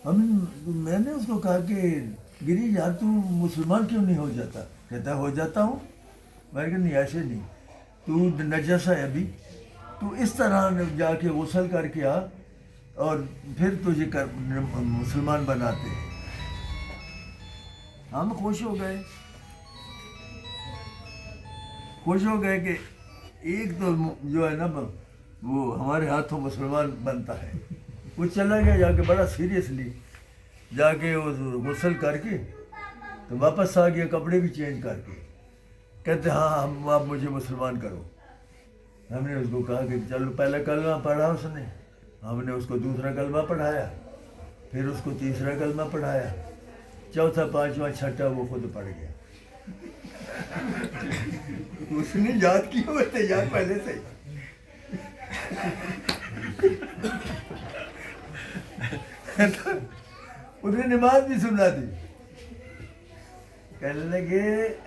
میں نے اس کو کہا کہ گری یار تو مسلمان کیوں نہیں ہو جاتا؟ کہتا ہو جاتا ہوں۔ میں نے کہا نہیں ایسے نہیں، تو نجس ہے ابھی، تو اس طرح جا کے غسل کر کے آ اور پھر تجھے مسلمان بناتے ہیں۔ ہم خوش ہو گئے، خوش ہو گئے کہ ایک تو جو ہے نا وہ ہمارے ہاتھوں مسلمان بنتا ہے۔ وہ چلا گیا جا کے بڑا سیریسلی جا کے وہ غسل کر کے تو واپس آ گیا کپڑے بھی چینج کر کے، کہتے ہاں ہم آپ مجھے مسلمان کرو۔ ہم نے اس کو کہا کہ چلو پہلا کلمہ پڑھا اس نے، ہم نے اس کو دوسرا کلمہ پڑھایا، پھر اس کو تیسرا کلمہ پڑھایا، چوتھا پانچواں چھٹا وہ خود پڑھ گیا۔ اس نے یاد کیا ہوئے تھے یاد پہلے سے۔ انہیں نماز بھی سنا دی۔ کہنے لگے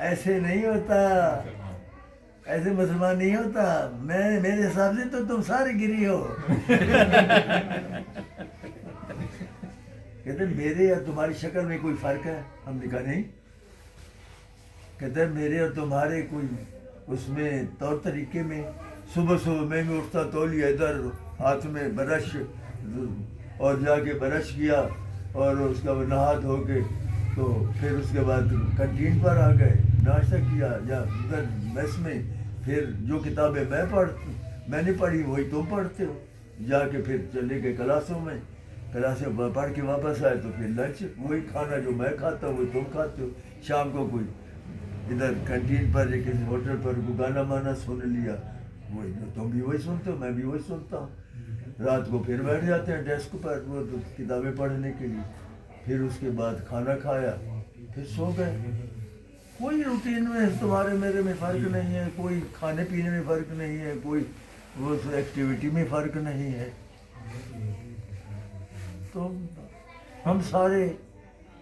ایسے نہیں ہوتا، ایسے مسلمان نہیں ہوتا، میرے حساب سے تو تم سارے گری ہو۔ کہتے میرے اور تمہاری شکل میں کوئی فرق ہے؟ ہم نے کہا نہیں۔ کہتے میرے اور تمہارے کوئی اس میں طور طریقے میں، صبح صبح میں بھی اٹھتا تولیہ ادھر، ہاتھ میں برش، اور جا کے برش کیا اور اس کا نہا دھو کے تو پھر اس کے بعد کنٹین پر آ گئے، ناشتہ کیا یا ادھر میس میں، پھر جو کتابیں میں نے پڑھی وہی تم پڑھتے ہو، جا کے پھر چلے گئے کلاسوں میں، کلاسیں پڑھ کے واپس آئے تو پھر لنچ وہی کھانا جو میں کھاتا ہوں وہی تم کھاتے ہو، شام کو کوئی ادھر کینٹین پر یا کسی ہوٹل پر کوئی گانا مانا سن لیا، وہی تم بھی وہی سنتے ہو میں بھی وہی سنتا ہوں۔ رات کو پھر بیٹھ جاتے ہیں ڈیسک پر وہ کتابیں پڑھنے کے لیے، پھر اس کے بعد کھانا کھایا پھر سو گئے۔ کوئی روٹین میں تمہارے میرے میں فرق نہیں ہے، کوئی کھانے پینے میں فرق نہیں ہے، کوئی وہ ایکٹیویٹی میں فرق نہیں ہے۔ تو ہم سارے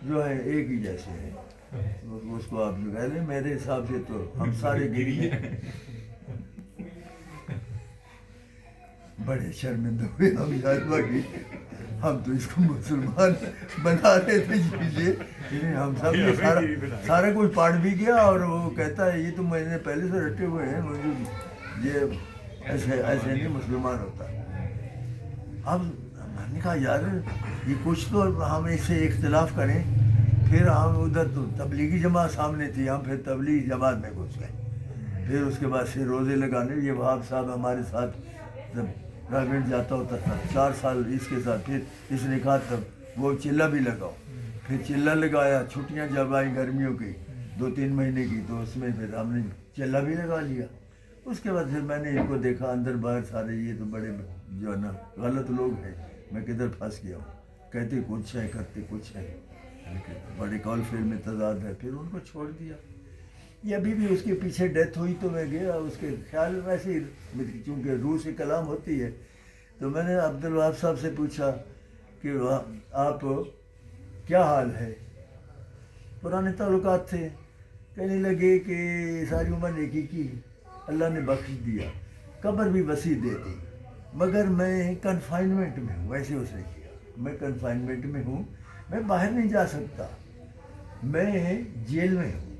جو ہے ایک ہی جیسے ہیں، اس کو آپ جو کہہ لیں، میرے حساب سے تو ہم سارے گری ہیں۔ بڑے شرمندہ ہوئے ہم یاد کی، ہم تو اس کو مسلمان بنا رہے تھے یہ ہم سب یہ سارا کچھ پڑھ بھی گیا، اور وہ کہتا ہے یہ تو میں نے پہلے سے رٹے ہوئے ہیں، مجھے یہ ایسے نہیں مسلمان ہوتا۔ اب میں نے کہا یار یہ کچھ تو ہم اس سے اختلاف کریں، پھر ہم ادھر تو تبلیغی جماعت سامنے تھی، ہم پھر تبلیغی جماعت میں گھس گئے۔ پھر اس کے بعد سے روزے لگانے، یہ وہاب صاحب ہمارے ساتھ جب پرائیویٹ جاتا ہوتا تھا 4 سال اس کے ساتھ، پھر اس نے کہا تب وہ چلہ بھی لگاؤ، پھر چلہ لگایا، چھٹیاں جب آئیں گرمیوں کی 2-3 مہینے کی تو اس میں پھر ہم نے چلہ بھی لگا لیا۔ اس کے بعد پھر میں نے ان کو دیکھا اندر باہر سارے یہ تو بڑے جو ہے نا غلط لوگ ہیں، میں کدھر پھنس گیا ہوں، کہتے کچھ ہے کرتے کچھ ہے، بڑے کال فیل میں تضاد ہے، پھر ان کو چھوڑ دیا۔ یہ ابھی بھی اس کے پیچھے ڈیتھ ہوئی تو میں گیا اس کے خیال میں، ویسے ہی چونکہ روح سے کلام ہوتی ہے تو میں نے عبدالوہاب صاحب سے پوچھا کہ آپ کیا حال ہے؟ پرانے تعلقات تھے، کہنے لگے کہ ساری عمر نیکی کی، اللہ نے بخش دیا، قبر بھی وسیع دے دی، مگر میں کنفائنمنٹ میں ہوں۔ ویسے اس نے کیا، میں کنفائنمنٹ میں ہوں، میں باہر نہیں جا سکتا، میں جیل میں ہوں،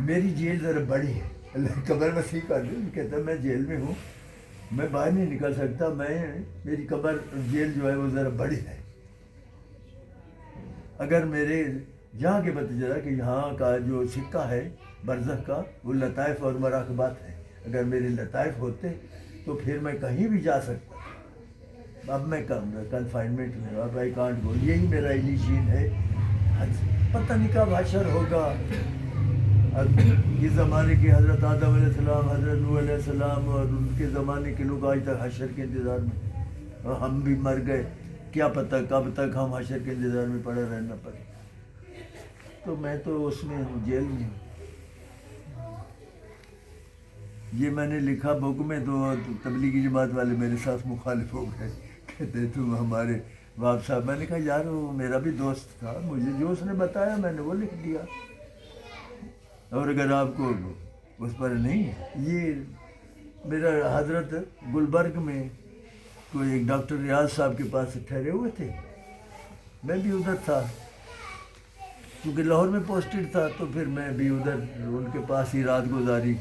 میری جیل ذرا بڑی ہے، اللہ قبر وسیع کر دے، کہتا میں جیل میں ہوں، میں باہر نہیں نکل سکتا، میری قبر جیل جو ہے وہ ذرا بڑی ہے، اگر میرے یہاں کے پتہ چلا کہ یہاں کا جو سکہ ہے برزخ کا وہ لطائف اور مراقبات ہے، اگر میرے لطائف ہوتے تو پھر میں کہیں بھی جا سکتا، اب میں کنفائنمنٹ میں، اب آئی کانٹ گو، یہی میرا ایلیشین ہے، پتہ نہیں کب حشر ہوگا۔ اس زمانے کے حضرت آدم علیہ السلام، حضرت نوح علیہ السلام اور ان کے زمانے کے لوگ آج تک حشر کے انتظار میں، اور ہم بھی مر گئے، کیا پتہ کب تک ہم حشر کے انتظار میں پڑے رہنا پڑے۔ تو میں تو اس میں ہوں، جیل میں ہوں۔ یہ میں نے لکھا بک میں تو تبلیغی جماعت والے میرے ساتھ مخالف ہو گئے، کہتے تم ہمارے وہاب صاحب، میں نے کہا یار وہ میرا بھی دوست تھا، مجھے جو اس نے بتایا میں نے وہ لکھ دیا، اور اگر آپ کو اس پر نہیں ہے۔ یہ میرا حضرت گلبرگ میں کوئی ایک ڈاکٹر ریاض صاحب کے پاس ٹھہرے ہوئے تھے، میں بھی ادھر تھا، کیونکہ لاہور میں پوسٹڈ تھا، تو پھر میں بھی ادھر ان کے پاس ہی رات گزاری۔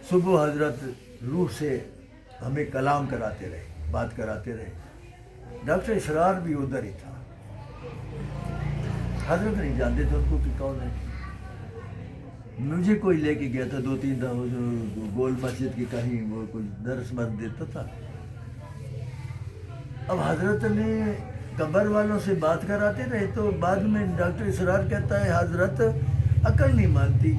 صبح حضرت روح سے ہمیں کلام کراتے رہے، بات کراتے رہے۔ ڈاکٹر اسرار بھی ادھر ہی تھا، حضرت نہیں جانتے تھے ان کو کہ کون ہے۔ مجھے کوئی لے کے گیا تھا 2-3 دفعہ گول مسجد کی کہیں، وہ کچھ درس مت دیتا تھا۔ اب حضرت نے قبر والوں سے بات کراتے رہے، تو بعد میں ڈاکٹر اسرار کہتا ہے حضرت عقل نہیں مانتی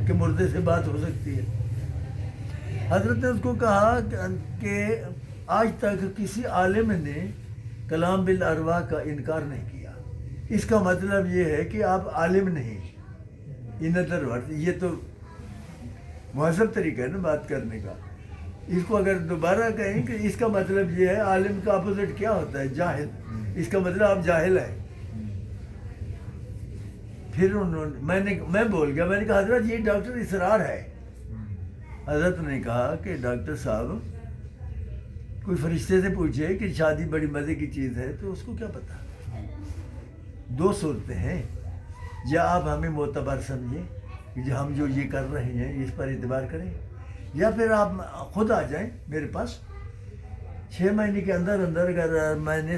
کہ مردے سے بات ہو سکتی ہے۔ حضرت نے اس کو کہا کہ آج تک کسی عالم نے کلام بالارواح کا انکار نہیں کیا، اس کا مطلب یہ ہے کہ آپ عالم نہیں۔ ان ادر ورڈ، یہ تو مہذب طریقہ ہے نا بات کرنے کا۔ اس کو اگر دوبارہ کہیں کہ اس کا مطلب یہ ہے، عالم کا اپوزٹ کیا ہوتا ہے؟ جاہل۔ اس کا مطلب آپ جاہل ہیں۔ پھر میں بول گیا، میں نے کہا حضرت یہ ڈاکٹر اسرار ہے۔ حضرت نے کہا کہ ڈاکٹر صاحب کوئی فرشتے سے پوچھے کہ شادی بڑی مزے کی چیز ہے تو اس کو کیا پتا۔ 2 صورتیں ہیں، یا آپ ہمیں معتبر سمجھیں کہ جو ہم جو یہ کر رہے ہیں اس پر اعتبار کریں، یا پھر آپ خود آ جائیں میرے پاس 6 مہینے کے اندر اگر میں نے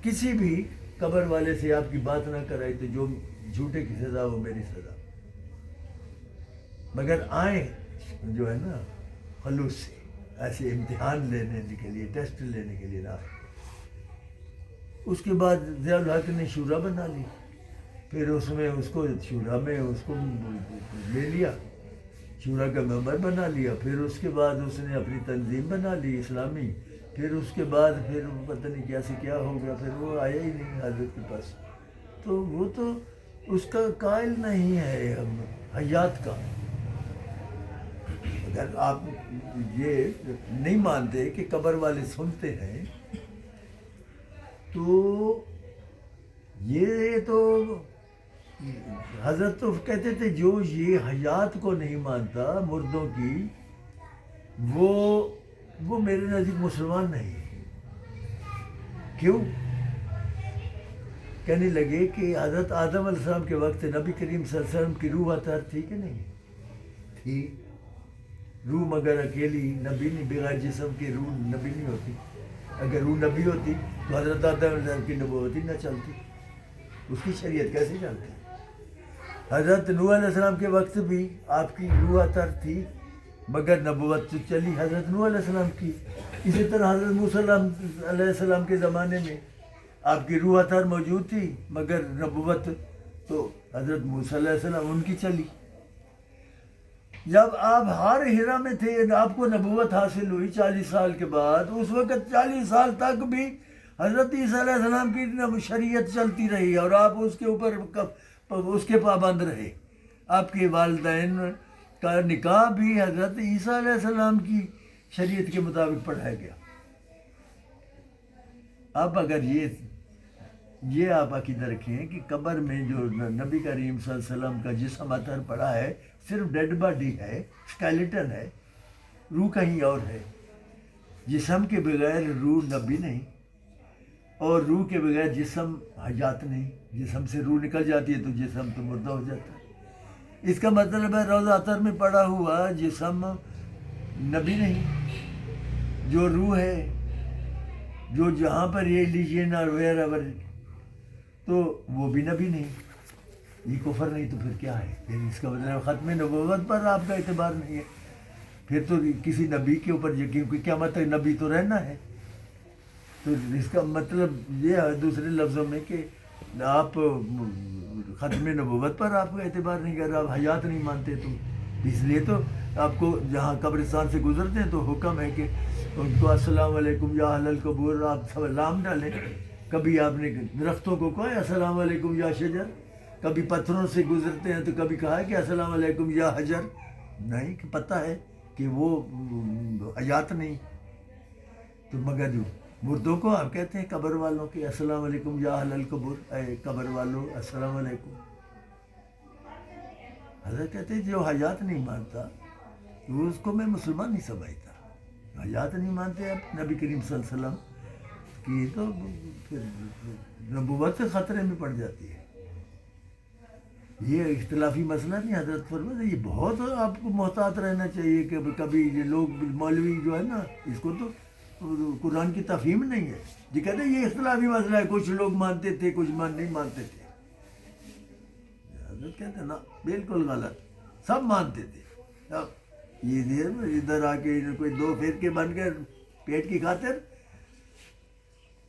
کسی بھی قبر والے سے آپ کی بات نہ کرائی تو جو جھوٹے کی سزا وہ میری سزا، مگر آئیں جو ہے نا خلوص سے، ایسے امتحان لینے کے لیے، ٹیسٹ لینے کے لیے نہ آئے۔ اس کے بعد ضیاء الحق نے شورا بنا لی، پھر اس میں اس کو شورا میں اس کو لے لیا، شورا کا ممبر بنا لیا۔ پھر اس کے بعد اس نے اپنی تنظیم بنا لی اسلامی۔ پھر اس کے بعد پھر پتہ نہیں کیا سے کیا ہو گیا، پھر وہ آیا ہی نہیں حضرت کے پاس۔ تو وہ تو اس کا قائل نہیں ہے ہم حیات کا۔ اگر آپ یہ نہیں مانتے کہ قبر والے سنتے ہیں تو یہ تو حضرت تو کہتے تھے جو یہ حیات کو نہیں مانتا مردوں کی، وہ میرے نزدیک مسلمان نہیں۔ کیوں؟ کہنے لگے کہ حضرت آدم علیہ السلام کے وقت نبی کریم صلی اللہ علیہ وسلم کی روح اطہر تھی کہ نہیں تھی؟ روح مگر اکیلی نبی نہیں، بغیر جسم کے روح نبی نہیں ہوتی۔ اگر روح نبی ہوتی تو حضرت آدم علیہ السلام کی نبوت ہی نہ چلتی، اس کی شریعت کیسے چلتی؟ حضرت نوح علیہ السلام کے وقت بھی آپ کی روح اطہر تھی، مگر نبوت تو چلی حضرت نوح علیہ السلام کی۔ اسی طرح حضرت موسیٰ علیہ السلام کے زمانے میں آپ کی روح اطہر موجود تھی، مگر نبوت تو حضرت موسیٰ علیہ السلام ان کی چلی۔ جب آپ ہار ہیرا میں تھے، آپ کو نبوت حاصل ہوئی 40 سال کے بعد، اس وقت 40 سال تک بھی حضرت عیسیٰ علیہ السلام کی شریعت چلتی رہی اور آپ اس کے اوپر اس کے پابند رہے۔ آپ کے والدین کا نکاح بھی حضرت عیسیٰ علیہ السلام کی شریعت کے مطابق پڑھایا گیا۔ اب اگر یہ آپ عقیدہ رکھیں کہ قبر میں جو نبی کریم صلی اللہ علیہ وسلم کا جسم اطہر پڑا ہے صرف ڈیڈ باڈی ہے، اسکیلیٹن ہے، روح کہیں اور ہے۔ جسم کے بغیر روح نبی نہیں، اور روح کے بغیر جسم حیات نہیں۔ جسم سے روح نکل جاتی ہے تو جسم تو مردہ ہو جاتا ہے۔ اس کا مطلب ہے روضہ اطہر میں پڑا ہوا جسم نبی نہیں، جو روح ہے، جو جہاں پر یہ لیجین اور ویئر تو وہ بھی نبی نہیں۔ یہ کفر نہیں تو پھر کیا ہے؟ پھر اس کا مطلب ختم نبوت پر آپ کا اعتبار نہیں ہے، پھر تو کسی نبی کے اوپر یقین، کیونکہ کیا مطلب نبی تو رہنا ہے۔ تو اس کا مطلب یہ ہے دوسرے لفظوں میں کہ آپ ختم نبوت پر آپ کا اعتبار نہیں کر رہا، آپ حیات نہیں مانتے۔ تو اس لیے تو آپ کو جہاں قبرستان سے گزرتے ہیں تو حکم ہے کہ ان کو السلام علیکم یا اہل القبور آپ سلام ڈالیں۔ کبھی آپ نے درختوں کو کہا السلام علیکم یا شجر، کبھی پتھروں سے گزرتے ہیں تو کبھی کہا ہے کہ السلام علیکم یا حجر؟ نہیں، کہ پتہ ہے کہ وہ حیات نہیں۔ تو مگر جو مردوں کو آپ کہتے ہیں قبر والوں کے السلام علیکم یا اہل القبور، اے قبر والوں السلام علیکم۔ حضرت کہتے ہیں جو حیات نہیں مانتا وہ اس کو میں مسلمان نہیں سمجھتا۔ حیات نہیں مانتے آپ نبی کریم صلی اللہ علیہ وسلم کی، تو پھر نبوت سے خطرے میں پڑ جاتی ہے. یہ اختلافی مسئلہ نہیں حضرت فرماتے یہ بہت آپ کو محتاط رہنا چاہیے کہ کبھی یہ لوگ مولوی جو ہے نا اس کو تو قرآن کی تفہیم نہیں ہے. یہ کہتے ہیں یہ اختلافی مسئلہ ہے, کچھ لوگ مانتے تھے کچھ نہیں مانتے تھے. حضرت کہتے ہیں نا بالکل غلط, سب مانتے تھے. اب یہ ادھر آ کے کوئی دو فرقے بن گئے پیٹ کی خاطر,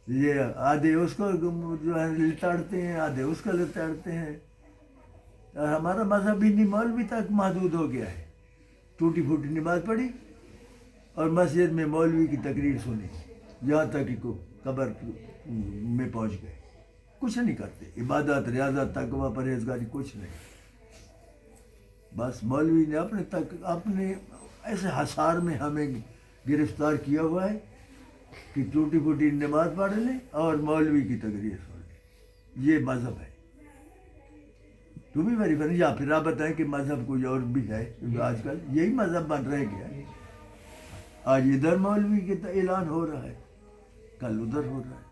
یہ آدھے اس کو جو ہے لتاڑتے ہیں آدھے اس کو لتاڑتے ہیں. اور ہمارا مذہب بھی مولوی تک محدود ہو گیا ہے. ٹوٹی پھوٹی نماز پڑھی اور مسجد میں مولوی کی تقریر سنی, یہاں تک کہ قبر میں پہنچ گئے. کچھ نہیں کرتے, عبادت ریاضت تقویٰ پرہیزگاری کچھ نہیں. بس مولوی نے اپنے ایسے حصار میں ہمیں گرفتار کیا ہوا ہے کہ ٹوٹی پھوٹی نماز پڑھ لیں اور مولوی کی تقریر سن لیں. یہ مذہب ہے. تو بھی میری بہن یا پھر آپ بتائیں کہ مذہب کوئی اور بھی ہے, کیونکہ آج کل یہی مذہب بن رہ گیا ہے. آج ادھر مولوی کا اعلان ہو رہا ہے, کل ادھر ہو رہا ہے.